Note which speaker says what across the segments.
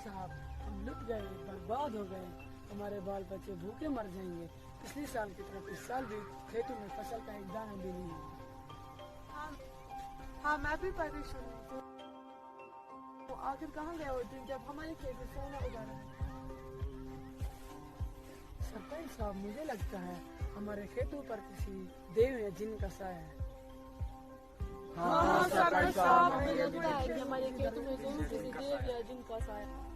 Speaker 1: साहब, हम लुट गए, बर्बाद हो गए, हमारे बाल बच्चे भूखे मर जाएंगे। पिछले साल की तरफ इस साल भी खेतों में फसल का एक दाना भी नहीं है।
Speaker 2: हाँ, मैं भी परेशान हूँ। तो आखिर कहाँ गया वो दिन जब हमारे खेत में सोना उगा रहा है?
Speaker 1: सरपंच साहब, मुझे लगता है हमारे खेतों पर किसी देव या जिन का साया है।
Speaker 2: हाँ सरपंच साहब, मुझे लगता है कि हमारे खेतों में जरूर किसी देव या जिन का साया है।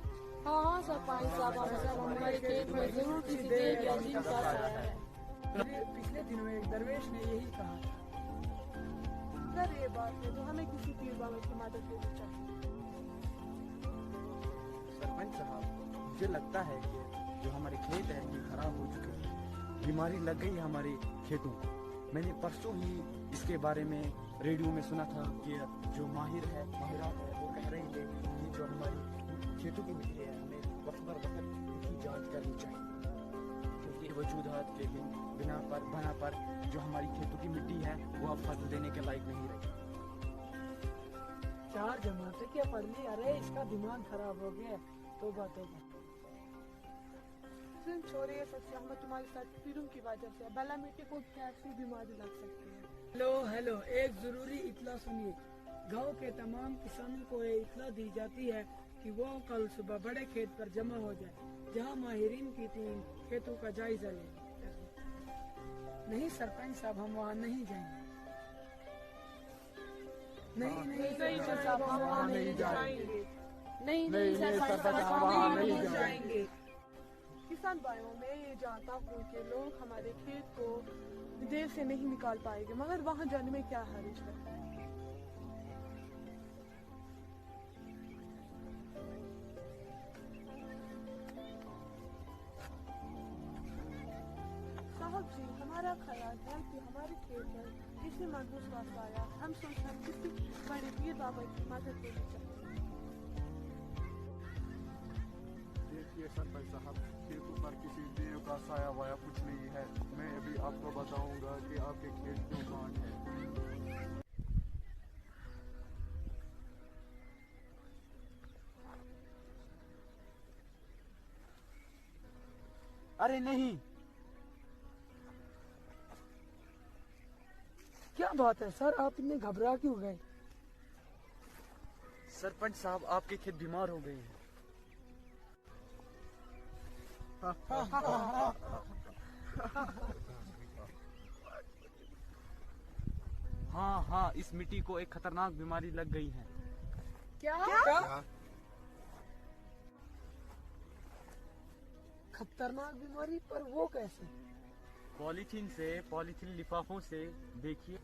Speaker 2: हाँ सरपंच साहब, हमारे खेत में जरूर किसी देव या जिन का साया है।
Speaker 1: पिछले दिनों एक दरवेश ने यही कहा था।
Speaker 2: अगर ये बात है तो हमें किसी पीर बाबा की मदद लेनी चाहिए।
Speaker 3: सरपंच साहब, मुझे लगता है कि जो हमारे खेत है ये खराब हो चुके हैं, बीमारी लग गई है हमारे खेतों को। मैंने परसों ही इसके बारे में रेडियो में सुना था कि जो माहिरात है वो कह रहे थे कि जो हमारी खेतों की मिट्टी है हमें वक्त पर वक्त की जांच करनी चाहिए, क्योंकि वजूदात के बिना पर जो हमारी खेतों की मिट्टी है वो अब फसल देने के लायक नहीं रही।
Speaker 1: 4 जमाते क्या पढ़ ली? अरे इसका दिमाग खराब हो गया। तौबा तौबा।
Speaker 2: छोड़िए सबसे, हम तुम्हारे साथ पीरों की वजह से भला मिट्टी को कैसी बीमारी लग सकती है।
Speaker 1: हेलो, एक जरूरी इत्तला सुनिए। गांव के तमाम किसानों को ये इत्तला दी जाती है कि वो कल सुबह बड़े खेत पर जमा हो जाए, जहां माहिरीन की टीम खेतों का जायजा ले। नहीं सरपंच साहब, हम वहाँ नहीं जाएंगे। नहीं
Speaker 2: साहब, हम वहाँ नहीं जाएंगे। नहीं सरपंच साहब, हम वहाँ नहीं जाएंगे। किसान भाइयों, मैं ये जानता हूँ कि लोग हमारे खेत को देर से नहीं निकाल पाएंगे, मगर वहाँ जाने में क्या हर्ज है? साहब जी, हमारा ख्याल है कि हमारे खेत में किसी मनहूस वक्त आया, हम सोचते हैं किसी बड़े पीर बाबा की मदद लेनी चाहिए।
Speaker 4: देखिए सरपंच साहब, खेतों पर किसी देव का साया वाया कुछ नहीं है। मैं अभी आपको बताऊंगा कि आपके खेत क्यों कौन है।
Speaker 3: अरे नहीं,
Speaker 1: क्या बात है सर, आप इतने घबरा क्यों गए?
Speaker 3: सरपंच साहब, आपके खेत बीमार हो गए हैं। हाँ, इस मिट्टी को एक खतरनाक बीमारी लग गई है।
Speaker 1: क्या? खतरनाक बीमारी? पर वो कैसे?
Speaker 3: पॉलीथीन लिफाफों से। देखिए,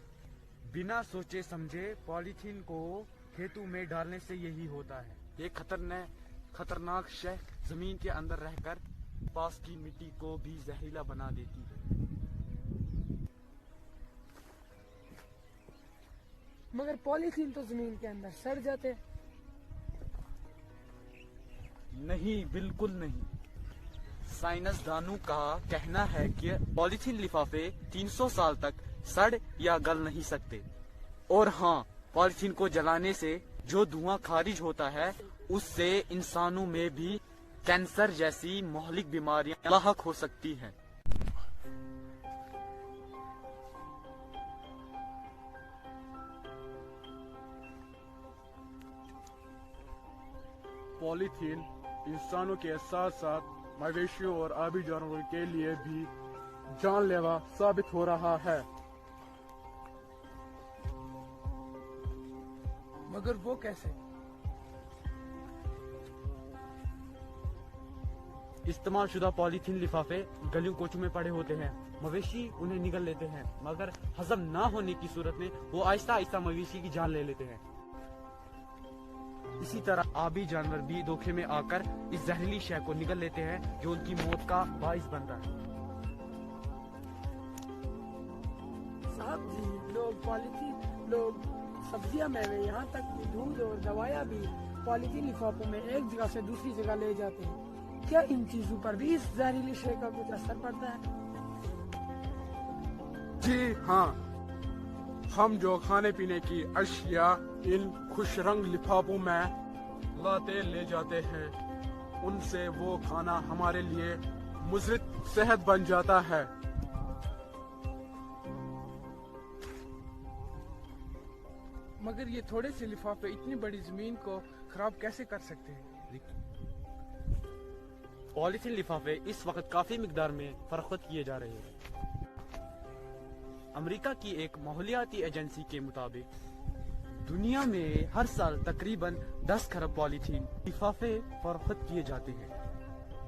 Speaker 3: बिना सोचे समझे पॉलीथीन को खेतों में डालने से यही होता है। ये खतरनाक शय जमीन के अंदर रहकर पास की मिट्टी को भी जहरीला बना देती है।
Speaker 1: मगर पॉलीथीन तो जमीन के अंदर सड़ जाते।
Speaker 3: नहीं, बिल्कुल नहीं। साइंसदानों का कहना है कि पॉलीथीन लिफाफे 300 साल तक सड़ या गल नहीं सकते। और हाँ, पॉलीथीन को जलाने से जो धुआं खारिज होता है उससे इंसानों में भी कैंसर जैसी मोहलिक बीमारियां लाहक हो सकती हैं।
Speaker 4: पॉलीथीन इंसानों के साथ साथ मवेशियों और आबी जानवरों के लिए भी जानलेवा साबित हो रहा है।
Speaker 1: मगर वो कैसे?
Speaker 3: इस्तेमाल शुदा पॉलीथीन लिफाफे गलियों कोचों में पड़े होते हैं। मवेशी उन्हें निगल लेते हैं, मगर हजम ना होने की सूरत में वो आहिस्ता आहिस्ता मवेशी की जान ले लेते हैं। इसी तरह आबी जानवर भी धोखे में आकर इस जहरीली शय को निगल लेते हैं, जो उनकी मौत का बाइस बनता है।
Speaker 1: साहब जी, लोग सब्जियां, मेवे, यहाँ तक कि दूध और दवाइयाँ भी पॉलीथीन लिफाफों में एक जगह से दूसरी जगह ले जाते हैं। क्या इन चीजों पर भी इस जहरीली शय का कुछ असर पड़ता है?
Speaker 4: जी हाँ, हम जो खाने पीने की अशिया इन खुश रंग लिफाफों में लाते ले जाते हैं, उनसे वो खाना हमारे लिए मुज़रित सेहत बन जाता है।
Speaker 5: मगर ये थोड़े से लिफाफे इतनी बड़ी जमीन को खराब कैसे कर सकते हैं?
Speaker 3: पॉलीथीन लिफाफे इस वक्त काफी मिकदार में फरोख्त किए जा रहे हैं। अमेरिका की एक माहौलियाती एजेंसी के मुताबिक दुनिया में हर साल तकरीबन 10 खरब पॉलीथीन लिफाफे फरोख्त किए जाते हैं,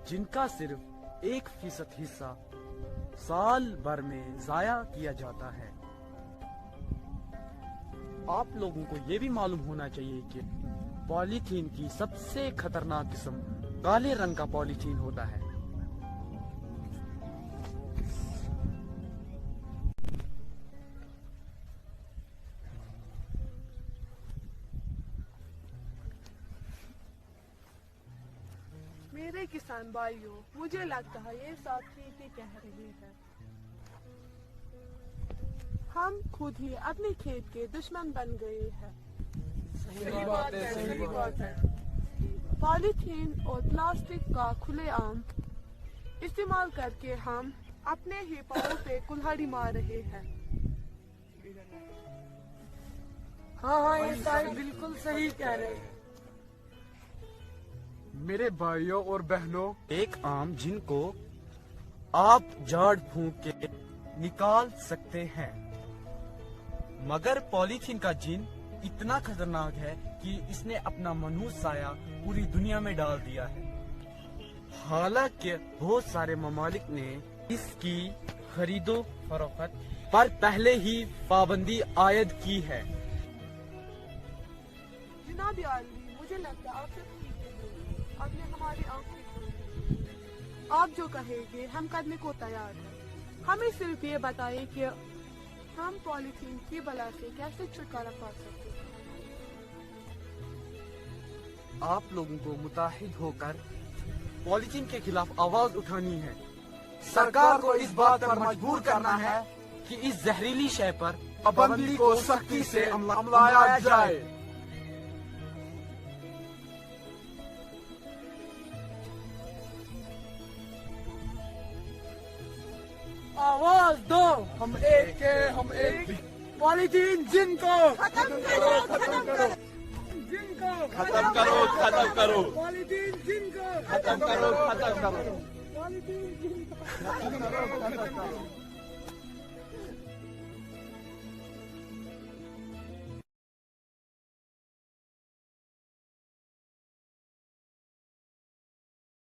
Speaker 3: जिनका सिर्फ 1% हिस्सा साल भर में जाया किया जाता है। आप लोगों को ये भी मालूम होना चाहिए कि पॉलीथीन की सबसे खतरनाक किस्म काले रंग का पॉलीथीन होता है।
Speaker 2: मेरे किसान भाइयों, मुझे लगता है ये सब ठीक ही कह रही है। हम खुद ही अपने खेत के दुश्मन बन गए हैं।
Speaker 1: सही बात है,
Speaker 2: सही बात है। पॉलीथीन और प्लास्टिक का खुलेआम इस्तेमाल करके हम अपने ही पाँव पे कुल्हाड़ी मार रहे हैं।
Speaker 1: हाँ, ये साहब बिल्कुल सही कह रहे हैं।
Speaker 4: मेरे भाइयों और बहनों,
Speaker 3: एक आम जिनको आप झाड़ फूंक के निकाल सकते हैं, मगर पॉलीथीन का जिन इतना खतरनाक है कि इसने अपना मनहूस साया पूरी दुनिया में डाल दिया है। हालांकि बहुत सारे ममालिक ने इसकी खरीदो फरोख्त पर पहले ही पाबंदी आयद की है।
Speaker 2: जनाब आली, मुझे लगता है आपसे आपने हमारी आंखें खोली। आप जो कहेंगे हम करने को तैयार हैं। हमें सिर्फ ये बताइए कि हम पॉलीथीन की बला से कैसे छुटकारा पा सकते हैं।
Speaker 3: आप लोगों को मुत्ताहिद होकर पॉलीथीन के खिलाफ आवाज उठानी है। सरकार को इस बात पर मजबूर करना है कि इस जहरीली शय पर
Speaker 4: पाबंदी को सख्ती से अमलाया जाए।
Speaker 1: आवाज दो, हम एक हैं, हम एक। पॉलीथीन जिन को
Speaker 2: खत्म करो, खत्म करो।
Speaker 1: जिन को
Speaker 3: खत्म करो, खत्म करो,
Speaker 1: पॉलीथीन जिन को
Speaker 3: खत्म करो, खत्म करो।
Speaker 1: पॉलीथीन जिन को